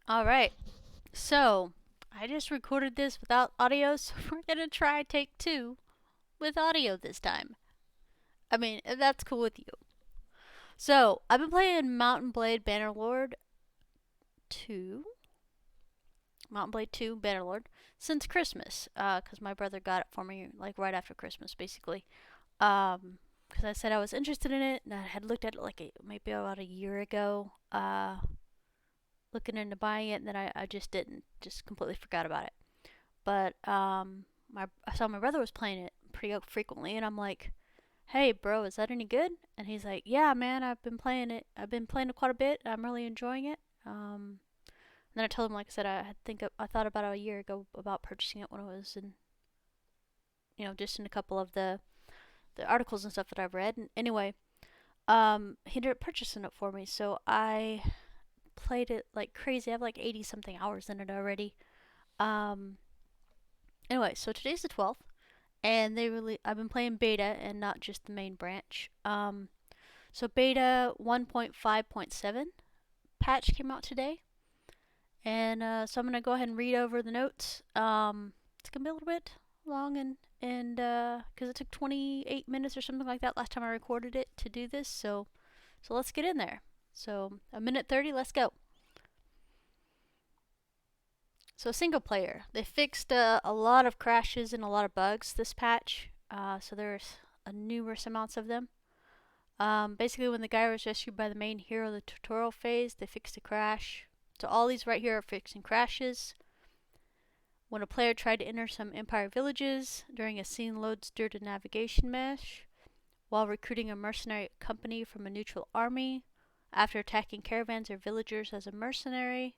Alright, so I just recorded this without audio, so we're gonna try take two with audio this time. I mean, if that's cool with you. So, I've been playing Mountain Blade Bannerlord 2, Mountain Blade 2 Bannerlord, since Christmas, because my brother got it for me, like, right after Christmas, basically. Because I said I was interested in it, and I had looked at it, like, maybe about a year ago, looking into buying it, and then I just didn't, just completely forgot about it. But I saw my brother was playing it pretty frequently, and I'm like, "Hey, bro, is that any good?" And he's like, "Yeah, man, I've been playing it. I've been playing it quite a bit. I'm really enjoying it." And then I told him, like I said, I thought about it a year ago about purchasing it when it was in, just in a couple of the articles and stuff that I've read. And anyway, he ended up purchasing it for me, so I played it like crazy. I have like 80 something hours in it already. Um, anyway, so today's the 12th. And I've been playing beta and not just the main branch. So beta 1.5.7 patch came out today, and so I'm gonna go ahead and read over the notes. It's gonna be a little bit long, and because it took 28 minutes or something like that last time I recorded it to do this, so let's get in there. So a minute 30, let's go. So single player, they fixed a lot of crashes and a lot of bugs this patch. So there's numerous amounts of them. Basically, when the guy was rescued by the main hero of the tutorial phase, they fixed a crash. So all these right here are fixing crashes. When a player tried to enter some Empire villages during a scene loads due to navigation mesh, while recruiting a mercenary company from a neutral army, after attacking caravans or villagers as a mercenary,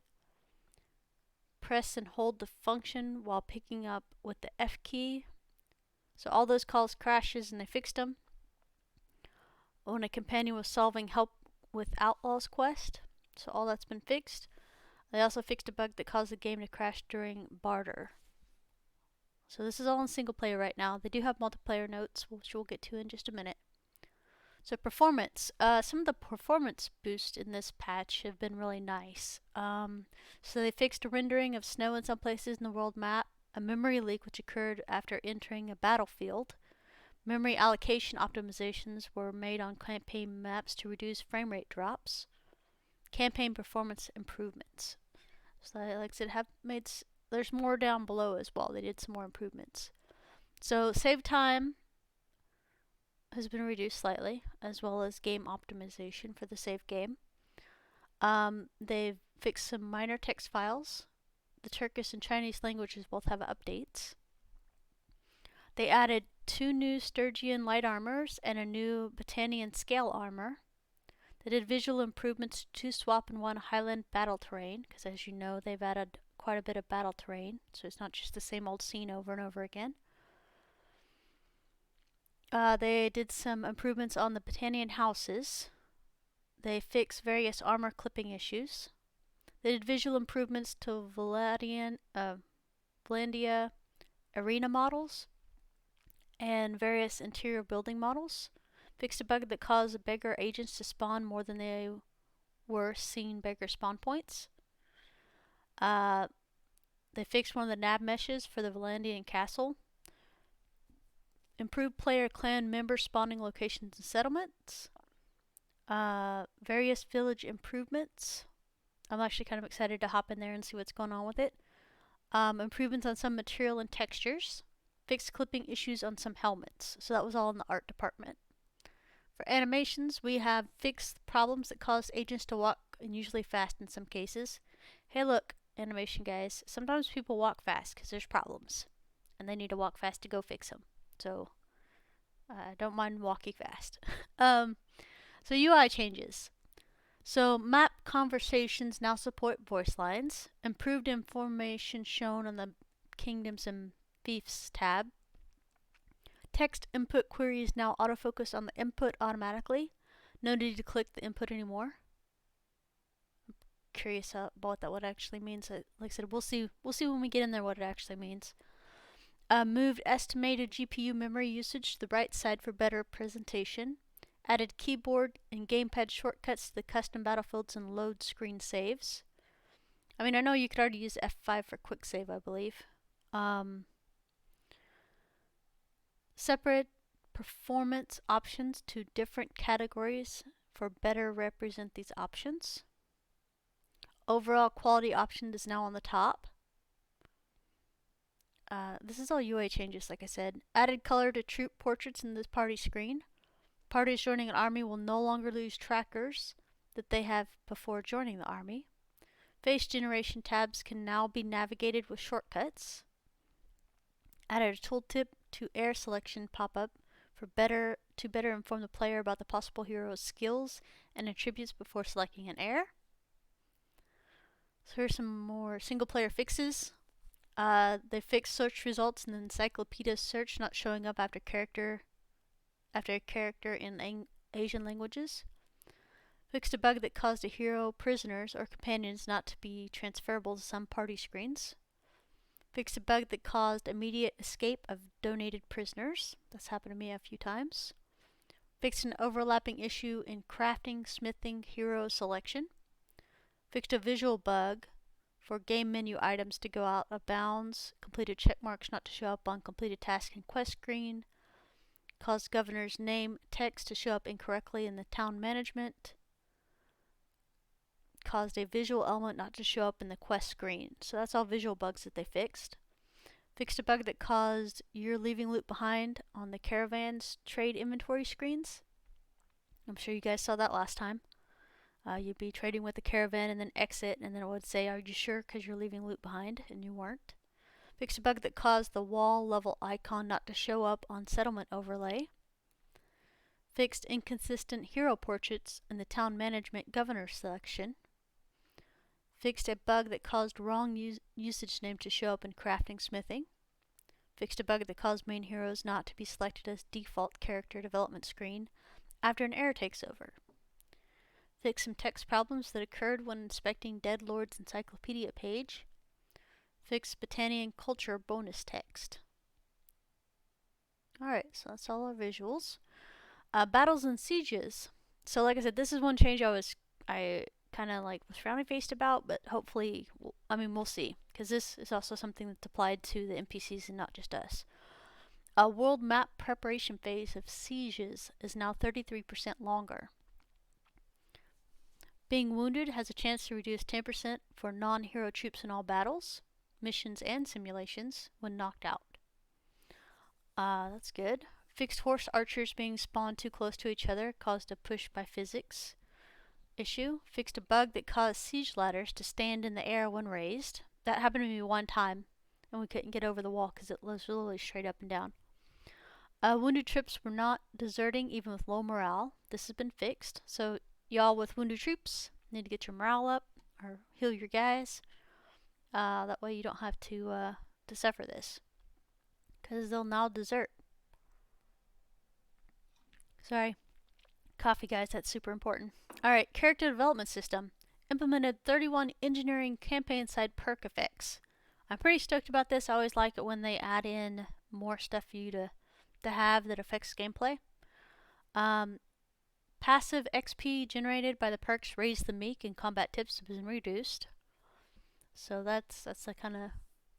press and hold the function while picking up with the F key. So all those calls crashes and they fixed them. When a companion was solving help with Outlaw's quest, so all that's been fixed. They also fixed a bug that caused the game to crash during barter. So this is all in single player right now. They do have multiplayer notes, which we'll get to in just a minute. So performance. Some of the performance boosts in this patch have been really nice. So they fixed a rendering of snow in some places in the world map, a memory leak which occurred after entering a battlefield. Memory allocation optimizations were made on campaign maps to reduce frame rate drops. Campaign performance improvements. So, like I said, there's more down below as well. They did some more improvements. So, save time has been reduced slightly, as well as game optimization for the save game. They've fixed some minor text files. The Turkish and Chinese languages both have updates. They added 2 new Sturgian light armors and a new Battanian scale armor. They did visual improvements to swap and 1 Highland battle terrain, because as you know, they've added quite a bit of battle terrain, so it's not just the same old scene over and over again. They did some improvements on the Battanian houses. They fixed various armor clipping issues. They did visual improvements to Valandia arena models and various interior building models. Fixed a bug that caused beggar agents to spawn more than they were seen beggar spawn points. They fixed one of the nav meshes for the Valandian castle. Improved player clan member spawning locations and settlements. Various village improvements. I'm actually kind of excited to hop in there and see what's going on with it. Improvements on some material and textures. Fixed clipping issues on some helmets. So that was all in the art department. For animations, we have fixed problems that cause agents to walk unusually fast in some cases. Hey look, animation guys, sometimes people walk fast because there's problems. And they need to walk fast to go fix them. So, don't mind walking fast. So UI changes. So map conversations now support voice lines. Improved information shown on the Kingdoms and Fiefs tab. Text input queries now autofocus on the input automatically. No need to click the input anymore. I'm curious about what that actually means. Like I said, we'll see when we get in there what it actually means. Moved estimated GPU memory usage to the right side for better presentation. Added keyboard and gamepad shortcuts to the custom battlefields and load screen saves. I mean, I know you could already use F5 for quick save, I believe. Separate performance options to different categories for better represent these options. Overall quality option is now on the top. This is all UA changes, like I said. Added color to troop portraits in this party screen. Parties joining an army will no longer lose trackers that they have before joining the army. Face generation tabs can now be navigated with shortcuts. Added a tooltip to air selection pop-up to better inform the player about the possible hero's skills and attributes before selecting an air. So here's some more single-player fixes. They fixed search results in the encyclopedia search not showing up after a character in Asian languages. Fixed a bug that caused a hero, prisoners, or companions not to be transferable to some party screens. Fixed a bug that caused immediate escape of donated prisoners. That's happened to me a few times. Fixed an overlapping issue in crafting, smithing, hero selection. Fixed a visual bug for game menu items to go out of bounds. Completed checkmarks not to show up on completed task and quest screen. Caused governor's name text to show up incorrectly in the town management. Caused a visual element not to show up in the quest screen. So that's all visual bugs that they fixed. Fixed a bug that caused you're leaving loot behind on the caravan's trade inventory screens. I'm sure you guys saw that last time. You'd be trading with the caravan and then exit, and then it would say, are you sure, because you're leaving loot behind, and you weren't. Fixed a bug that caused the wall level icon not to show up on settlement overlay. Fixed inconsistent hero portraits in the town management governor selection. Fixed a bug that caused wrong usage name to show up in crafting smithing. Fixed a bug that caused main heroes not to be selected as default character development screen after an error takes over. Fixed some text problems that occurred when inspecting Bannerlord's encyclopedia page. Fixed Botanian culture bonus text. Alright, so that's all our visuals. Battles and sieges. So like I said, this is one change I kind of like was frowny faced about, but hopefully, we'll see, because this is also something that's applied to the NPCs and not just us. A world map preparation phase of sieges is now 33% longer. Being wounded has a chance to reduce 10% for non-hero troops in all battles, missions, and simulations when knocked out. That's good. Fixed horse archers being spawned too close to each other caused a push by physics issue. Fixed a bug that caused siege ladders to stand in the air when raised. That happened to me one time, and we couldn't get over the wall because it was literally straight up and down. Wounded troops were not deserting even with low morale. This has been fixed, so y'all with wounded troops need to get your morale up or heal your guys. That way you don't have to suffer this, because they'll now desert. Sorry. Coffee, guys, that's super important. Alright, character development system. Implemented 31 engineering campaign side perk effects. I'm pretty stoked about this. I always like it when they add in more stuff for you to have that affects gameplay. Passive XP generated by the perks Raise the Meek and Combat Tips has been reduced. So that's the kind of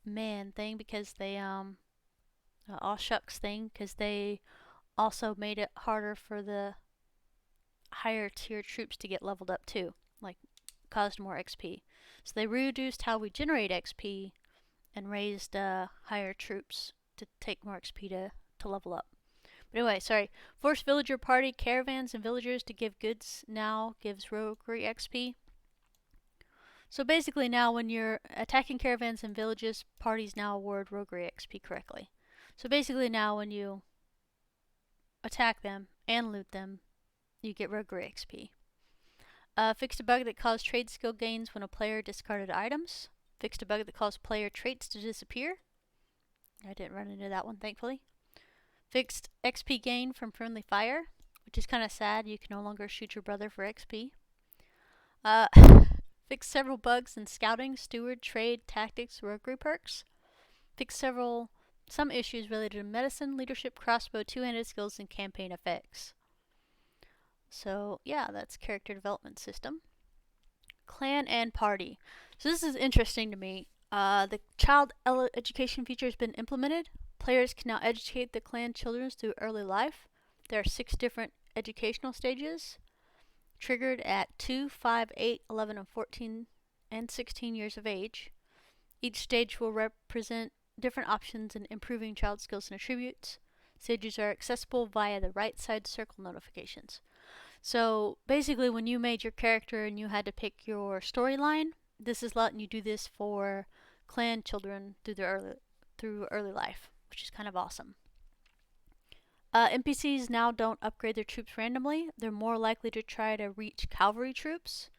man thing, because they all shucks thing, because they also made it harder for the higher tier troops to get leveled up too, like caused more XP. So they reduced how we generate XP and raised higher troops to take more XP to level up. But anyway, sorry. Force villager party caravans and villagers to give goods now gives roguery XP. So basically now when you're attacking caravans and villages, parties now award roguery XP correctly. So basically now when you attack them and loot them, you get roguery XP. Fixed a bug that caused trade skill gains when a player discarded items. Fixed a bug that caused player traits to disappear. I didn't run into that one, thankfully. Fixed XP gain from friendly fire, which is kind of sad. You can no longer shoot your brother for XP. Fixed several bugs in scouting, steward, trade, tactics, roguery perks. Fixed some issues related to medicine, leadership, crossbow, two-handed skills, and campaign effects. So yeah, that's character development system. clan and party. So this is interesting to me. The child education feature has been implemented. Players can now educate the clan children through early life. There are 6 different educational stages, triggered at 2, 5, 8, 11, and 14, and 16 years of age. Each stage will represent different options in improving child skills and attributes. Stages are accessible via the right side circle notifications. So basically, when you made your character and you had to pick your storyline, this is letting you do this for clan children through early life, which is kind of awesome. NPCs now don't upgrade their troops randomly. They're more likely to try to reach cavalry troops,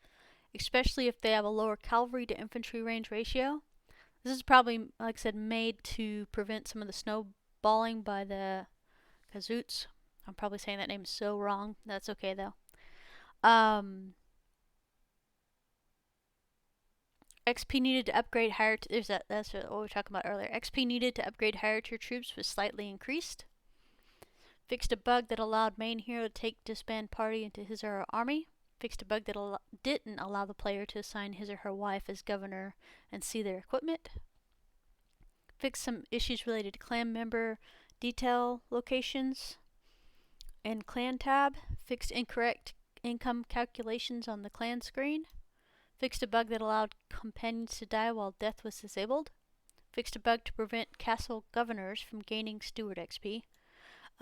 especially if they have a lower cavalry to infantry range ratio. This is probably, like I said, made to prevent some of the snowballing by the Kazoots. I'm probably saying that name so wrong. That's okay though. XP needed to upgrade higher. That's what we were talking about earlier. XP needed to upgrade higher tier troops was slightly increased. Fixed a bug that allowed main hero to take disband party into his or her army. Fixed a bug that didn't allow the player to assign his or her wife as governor and see their equipment. Fixed some issues related to clan member detail locations and clan tab. Fixed incorrect income calculations on the clan screen. Fixed a bug that allowed companions to die while death was disabled. Fixed a bug to prevent castle governors from gaining steward XP.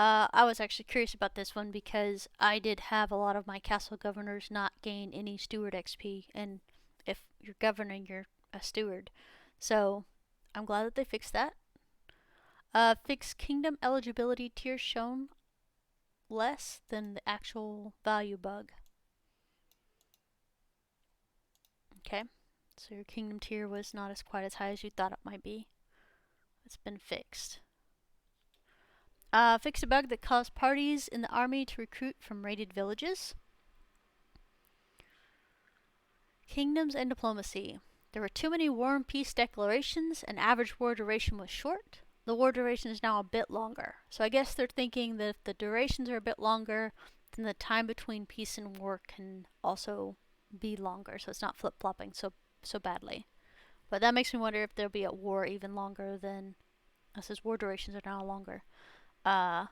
I was actually curious about this one because I did have a lot of my castle governors not gain any steward XP, and if you're governing, you're a steward. So I'm glad that they fixed that. Fixed kingdom eligibility tiers shown less than the actual value bug. Okay, so your kingdom tier was not as quite as high as you thought it might be. It's been fixed. Fixed a bug that caused parties in the army to recruit from raided villages. Kingdoms and diplomacy. There were too many war and peace declarations, and average war duration was short. The war duration is now a bit longer. So I guess they're thinking that if the durations are a bit longer, then the time between peace and war can also be longer, so it's not flip-flopping so badly. But that makes me wonder if there'll be a war even longer than... It says war durations are now longer. But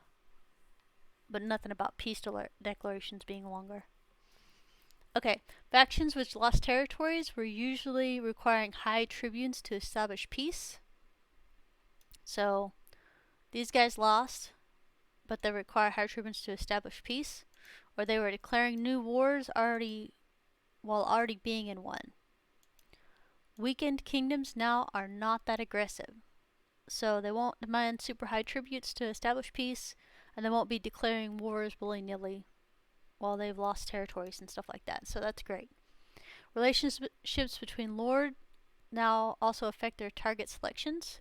nothing about peace declarations being longer. Okay, factions which lost territories were usually requiring high tribunes to establish peace. So, these guys lost, but they require high tribunes to establish peace. Or they were declaring new wars while already being in one. Weakened kingdoms now are not that aggressive. So they won't demand super high tributes to establish peace, and they won't be declaring wars willy-nilly while they've lost territories and stuff like that. So that's great. Relationships between lords now also affect their target selections.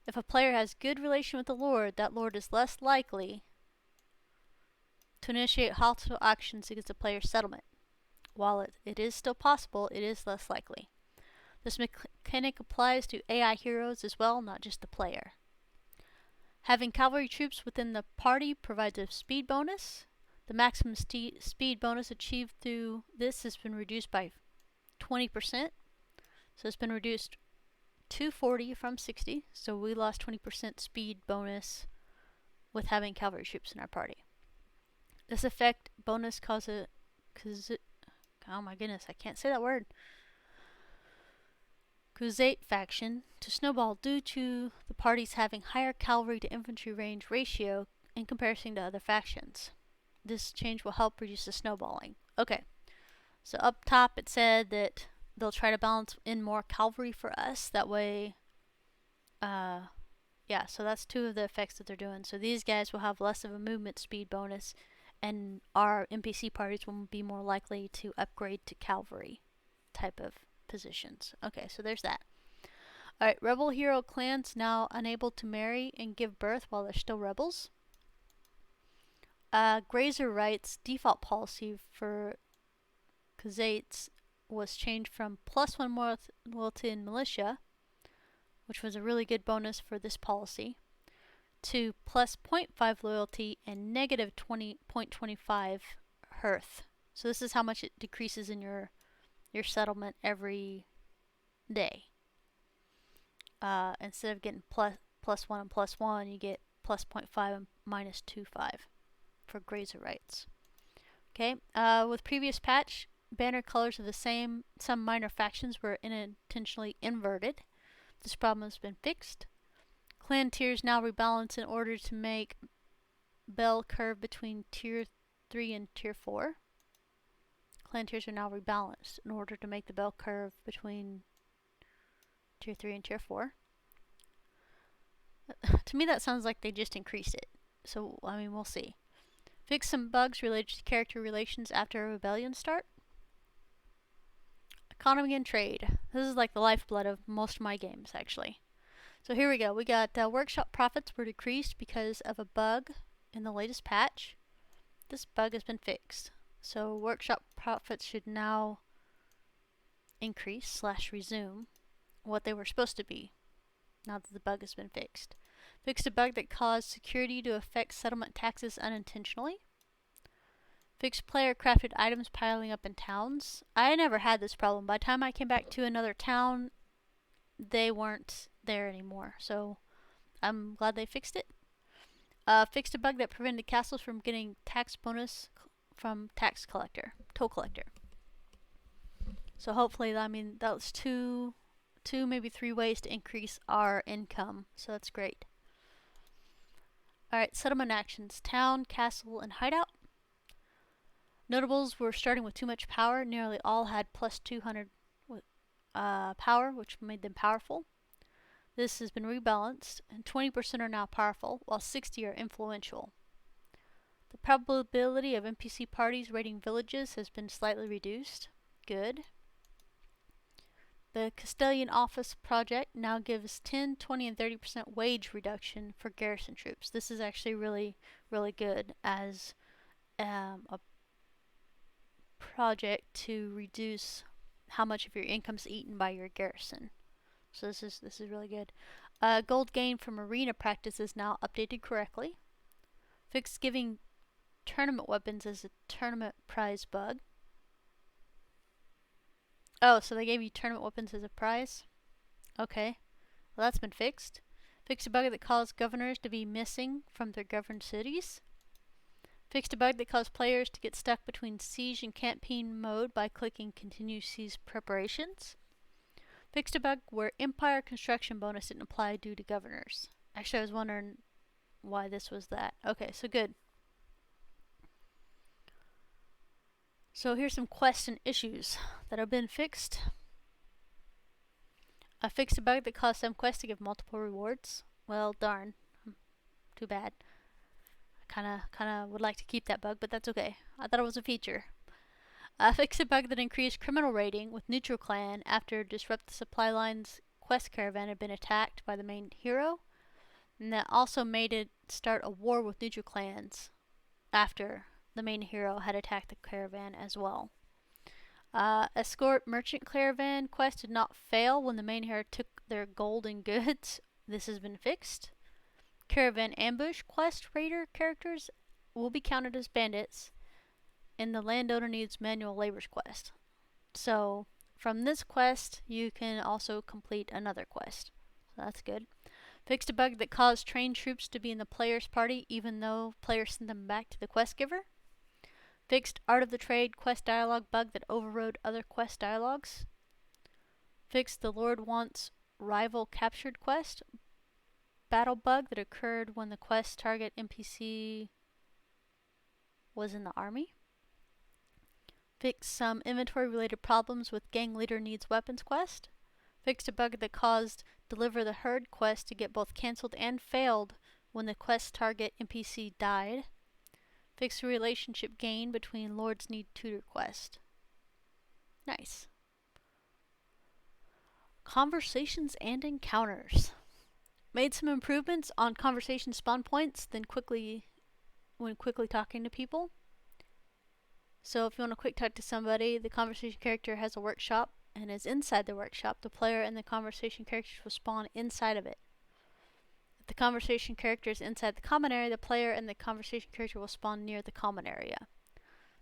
If a player has good relation with a lord, that lord is less likely to initiate hostile actions against a player's settlement. While it is still possible, it is less likely. This mechanic applies to AI heroes as well, not just the player. Having cavalry troops within the party provides a speed bonus. The maximum speed bonus achieved through this has been reduced by 20%. So it's been reduced to 40 from 60. So we lost 20% speed bonus with having cavalry troops in our party. This effect bonus causes oh my goodness, I can't say that word. Crusade faction to snowball due to the parties having higher cavalry to infantry range ratio in comparison to other factions. This change will help reduce the snowballing. Okay, so up top it said that they'll try to balance in more cavalry for us. That way, yeah, so that's 2 of the effects that they're doing. So these guys will have less of a movement speed bonus, and our NPC parties will be more likely to upgrade to cavalry type of positions. Okay, so there's that. Alright, rebel hero clans now unable to marry and give birth while they're still rebels. Grazer Right's default policy for Khazaits was changed from +1 loyalty in militia, which was a really good bonus for this policy, to +0.5 loyalty and -20.25 hearth. So this is how much it decreases in your your settlement every day. Instead of getting +1 and +1, you get +0.5 and -2.5 for grazer rights. Okay, with previous patch, banner colors of some minor factions were unintentionally inverted. This problem has been fixed. Clan tiers now rebalance in order to make bell curve between tier 3 and tier 4. Clan tiers are now rebalanced in order to make the bell curve between tier 3 and tier 4. To me that sounds like they just increased it. So, I mean, we'll see. Fix some bugs related to character relations after a rebellion start. Economy and trade. This is like the lifeblood of most of my games, actually. So here we go. We got workshop profits were decreased because of a bug in the latest patch. This bug has been fixed. So workshop profits should now increase / resume what they were supposed to be now that the bug has been fixed. Fixed a bug that caused security to affect settlement taxes unintentionally. Fixed player crafted items piling up in towns. I never had this problem. By the time I came back to another town, they weren't there anymore. So I'm glad they fixed it. Fixed a bug that prevented castles from getting tax bonus from toll collector. So hopefully, I mean, that was two, maybe 3 ways to increase our income. So that's great. Alright, settlement actions. Town, castle, and hideout. Notables were starting with too much power. Nearly all had +200 power, which made them powerful. This has been rebalanced, and 20% are now powerful, while 60 are influential. The probability of NPC parties raiding villages has been slightly reduced. Good. The Castellan Office project now gives 10, 20, and 30% wage reduction for garrison troops. This is actually really, really good as a project to reduce how much of your income is eaten by your garrison. So this is really good. Gold gain from arena practice is now updated correctly. Fixed giving tournament weapons as a tournament prize bug. Oh, so they gave you tournament weapons as a prize? Okay. Well, that's been fixed. Fixed a bug that caused governors to be missing from their governed cities. Fixed a bug that caused players to get stuck between siege and campaign mode by clicking continue siege preparations. Fixed a bug where empire construction bonus didn't apply due to governors. Actually, I was wondering why this was that. Okay, so good. So here's some quests and issues that have been fixed. I fixed a bug that caused some quests to give multiple rewards. Well, darn. Too bad. I kinda would like to keep that bug, but that's okay. I thought it was a feature. Fixed a bug that increased criminal rating with neutral clan after Disrupt the Supply Line's quest caravan had been attacked by the main hero. And that also made it start a war with neutral clans after the main hero had attacked the caravan as well. Escort Merchant Caravan quest did not fail when the main hero took their gold and goods. This has been fixed. Caravan Ambush quest raider characters will be counted as bandits in the Landowner Needs Manual Labors quest. So from this quest you can also complete another quest. So that's good. Fixed a bug that caused trained troops to be in the player's party even though players sent them back to the quest giver. Fixed Art of the Trade quest dialogue bug that overrode other quest dialogues. Fixed the Lord Wants Rival Captured quest battle bug that occurred when the quest target NPC was in the army. Fixed some inventory related problems with Gang Leader Needs Weapons quest. Fixed a bug that caused Deliver the Herd quest to get both cancelled and failed when the quest target NPC died. Fixed a relationship gain between Lords Need Tutor quest. Nice. Conversations and encounters. Made some improvements on conversation spawn points when quickly talking to people. So if you want to quick talk to somebody, the conversation character has a workshop and is inside the workshop. The player and the conversation characters will spawn inside of it. If the conversation character is inside the common area, the player and the conversation character will spawn near the common area.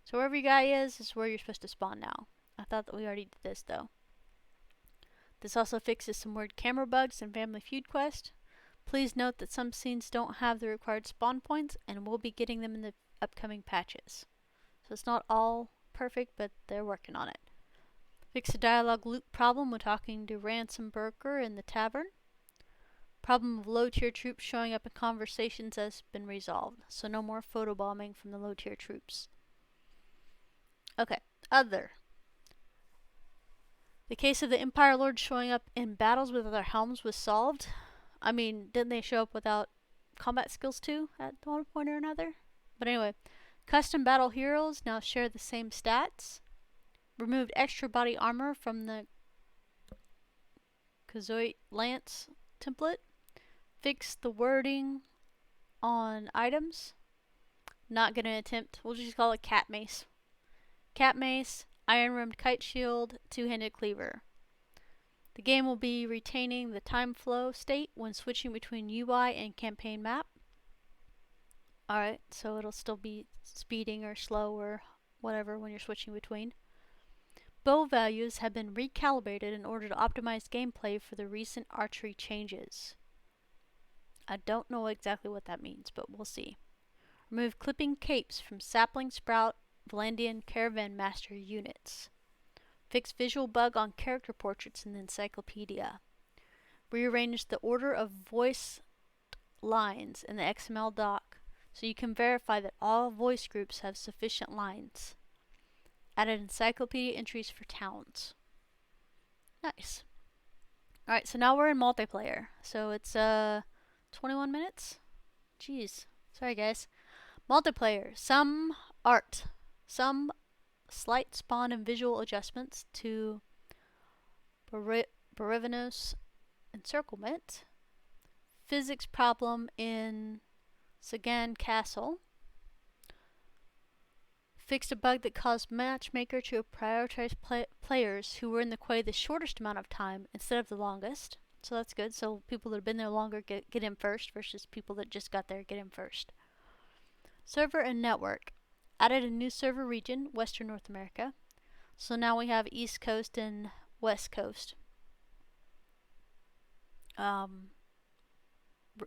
So wherever your guy is where you're supposed to spawn now. I thought that we already did this though. This also fixes some weird camera bugs in Family Feud Quest. Please note that some scenes don't have the required spawn points, and we'll be getting them in the upcoming patches. So it's not all perfect, but they're working on it. Fix the dialogue loop problem when talking to Ransom Burger in the tavern. Problem of low tier troops showing up in conversations has been resolved, so no more photobombing from the low tier troops. Okay, other. The case of the Empire Lord showing up in battles with other helms was solved. I mean, didn't they show up without combat skills too at one point or another? But anyway, custom battle heroes now share the same stats. Removed extra body armor from the Kazoite Lance template. Fixed the wording on items. Not gonna attempt. We'll just call it Cat Mace. Cat Mace, Iron Rimmed Kite Shield, Two-Handed Cleaver. The game will be retaining the time flow state when switching between UI and campaign map. Alright, so it'll still be speeding or slow or whatever when you're switching between. Bow values have been recalibrated in order to optimize gameplay for the recent archery changes. I don't know exactly what that means, but we'll see. Remove clipping capes from Sapling Sprout Valandian Caravan Master units. Fix visual bug on character portraits in the encyclopedia. Rearrange the order of voice lines in the XML doc so you can verify that all voice groups have sufficient lines. Added encyclopedia entries for towns. Nice. Alright, so now we're in multiplayer. So it's 21 minutes? Jeez. Sorry guys. Multiplayer. Some art. Some slight spawn and visual adjustments to Barivanos encirclement. Physics problem in Sagan Castle. Fixed a bug that caused Matchmaker to prioritize players who were in the queue the shortest amount of time instead of the longest. So that's good. So people that have been there longer get in first versus people that just got there get in first. Server and network. Added a new server region, Western North America. So now we have East Coast and West Coast.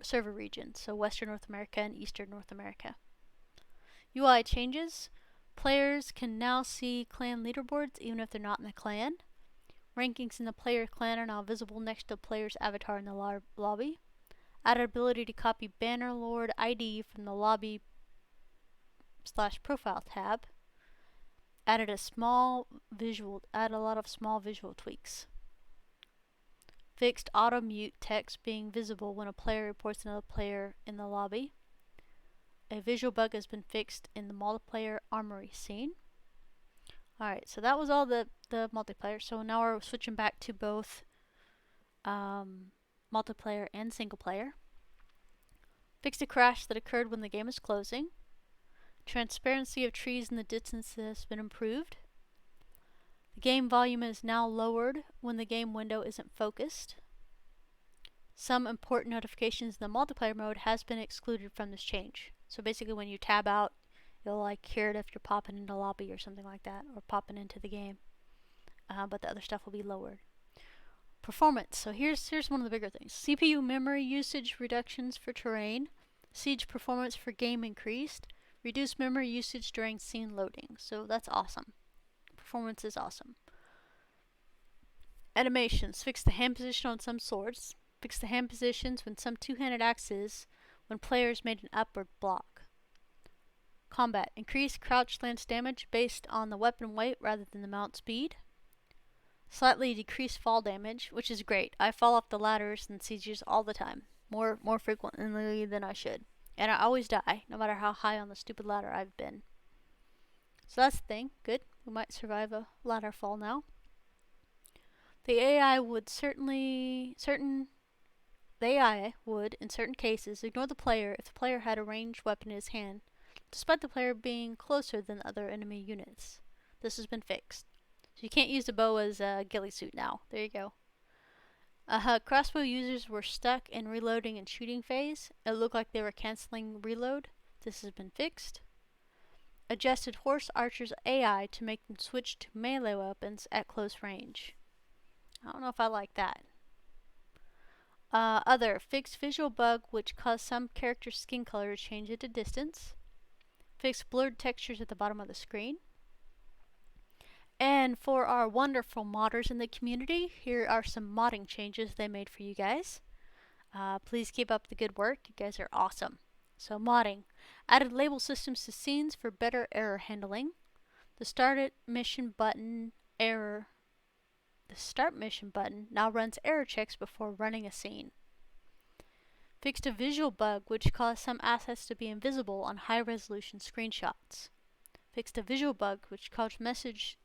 Server region. So Western North America and Eastern North America. UI changes. Players can now see clan leaderboards even if they're not in the clan. Rankings in the player clan are now visible next to the player's avatar in the lobby. Added ability to copy Bannerlord ID from the lobby / profile tab. Added a lot of small visual tweaks. Fixed auto mute text being visible when a player reports another player in the lobby. A visual bug has been fixed in the multiplayer armory scene. Alright, so that was all the multiplayer. So now we're switching back to both multiplayer and single player. Fixed a crash that occurred when the game was closing. Transparency of trees in the distance has been improved. The game volume is now lowered when the game window isn't focused. Some important notifications in the multiplayer mode has been excluded from this change. So basically when you tab out, you'll like hear it if you're popping into lobby or something like that, or popping into the game. But the other stuff will be lowered. Performance. So here's one of the bigger things. CPU memory usage reductions for terrain. Siege performance for game increased. Reduced memory usage during scene loading. So that's awesome. Performance is awesome. Animations. Fix the hand position on some swords. Fix the hand positions when some two-handed axes when players made an upward block. Combat. Increase crouch lance damage based on the weapon weight rather than the mount speed. Slightly decrease fall damage, which is great. I fall off the ladders in sieges all the time. More frequently than I should. And I always die, no matter how high on the stupid ladder I've been. So that's the thing. Good. We might survive a ladder fall now. The AI would in certain cases, ignore the player if the player had a ranged weapon in his hand, despite the player being closer than other enemy units. This has been fixed. So you can't use the bow as a ghillie suit now. There you go. Crossbow users were stuck in reloading and shooting phase. It looked like they were canceling reload. This has been fixed. adjusted horse archers' AI to make them switch to melee weapons at close range. I don't know if I like that. Other, fixed visual bug which caused some characters' skin color to change at a distance. Fixed blurred textures at the bottom of the screen. And for our wonderful modders in the community, here are some modding changes they made for you guys. Please keep up the good work. You guys are awesome. So modding. Added label systems to scenes for better error handling. The start mission button now runs error checks before running a scene. Fixed a visual bug which caused some assets to be invisible on high-resolution screenshots. Fixed a visual bug which caused meshes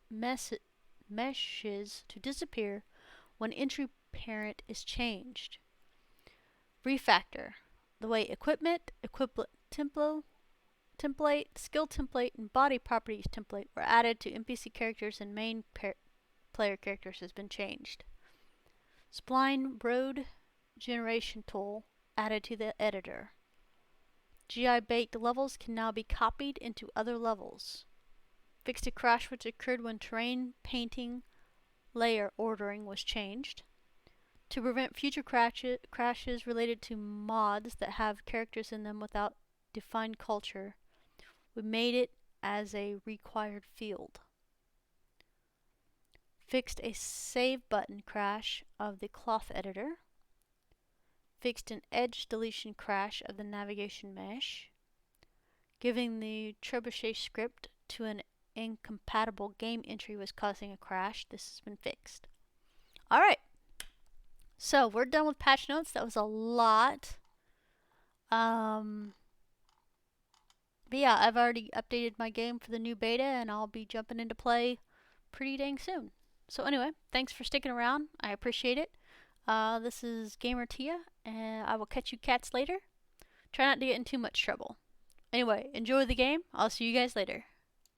to disappear when entry parent is changed. Refactor. The way equipment, template, skill template, and body properties template were added to NPC characters and main player characters has been changed. Spline road generation tool added to the editor. GI baked levels can now be copied into other levels. Fixed a crash which occurred when terrain painting layer ordering was changed. To prevent future crashes related to mods that have characters in them without defined culture, we made it as a required field. Fixed a save button crash of the cloth editor. Fixed an edge deletion crash of the navigation mesh. Giving the trebuchet script to an incompatible game entry was causing a crash. This has been fixed. Alright. So, we're done with patch notes. That was a lot. But yeah, I've already updated my game for the new beta, and I'll be jumping into play pretty dang soon. So anyway, thanks for sticking around. I appreciate it. This is Gamer Tia, and I will catch you cats later. Try not to get in too much trouble. Anyway, enjoy the game. I'll see you guys later.